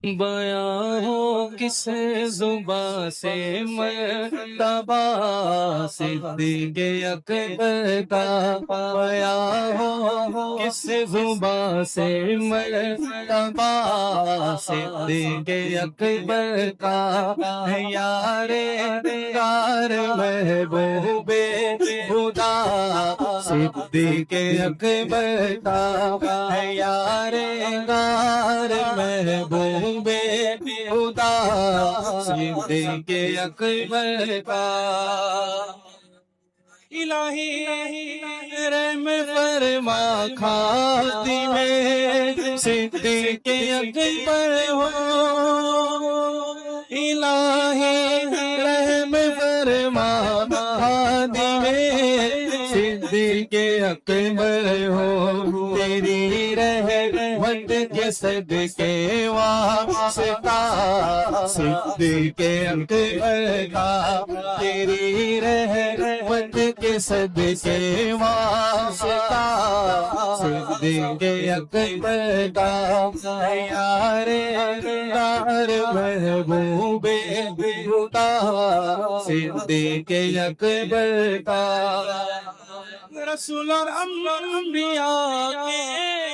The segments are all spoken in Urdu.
بیاں ہو کس زباں سے مرتبہ صدیق اکبر کا، بیاں ہو کس زباں سے مرتبہ صدیق اکبر کا، یار یار محبوب خدا صدیق اکبر کا، یار یار محبوب خدا صدیق اکبر کا۔ الہی رحم فرما خاتم صدیق اکبر ہو، الہی رحم فرما خاتم صدیق اکبر ہو، تیری رحمت کے صدقے واسطہ صدیق اکبر کا، تیری رحمت کے صدقے واسطہ صدیق اکبر کا، یار یار محبوب خدا صدیق اکبر کا۔ رسول اور انبیاء کے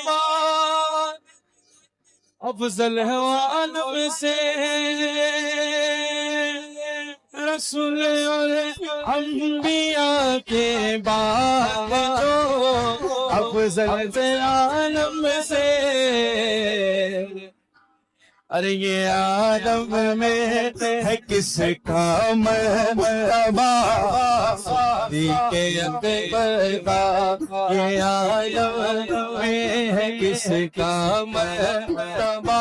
بعد افضل ہے عالم سے، رسول اور انبیاء کے بعد جو افضل ہے عالم سے، ارے یہ عالم میں ہے کس کا مرتبہ صدیق اکبر کا، یہ عالم میں ہے کس کا مرتبہ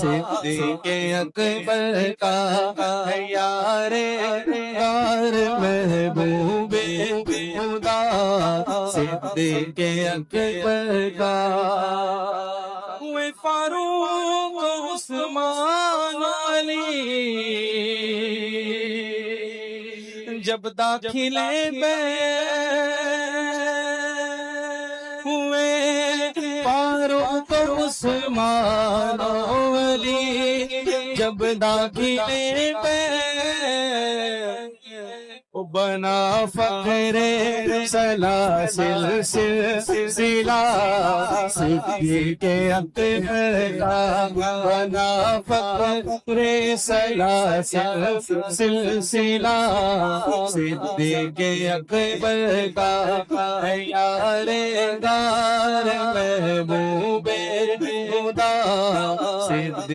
صدیق اکبر کا، یار یار محبوب خدا صدیق اکبر کا۔ ہوئے فاروق عثمان علی جب داخلے ہوئے فاروق عثمان علی جب داخلے بنا فخر سلاسل سلسلہ صدیق اکبر کا، بنا فخر سلاسل سلسلہ صدیق اکبر کا، یار یار محبوب خدا صدیق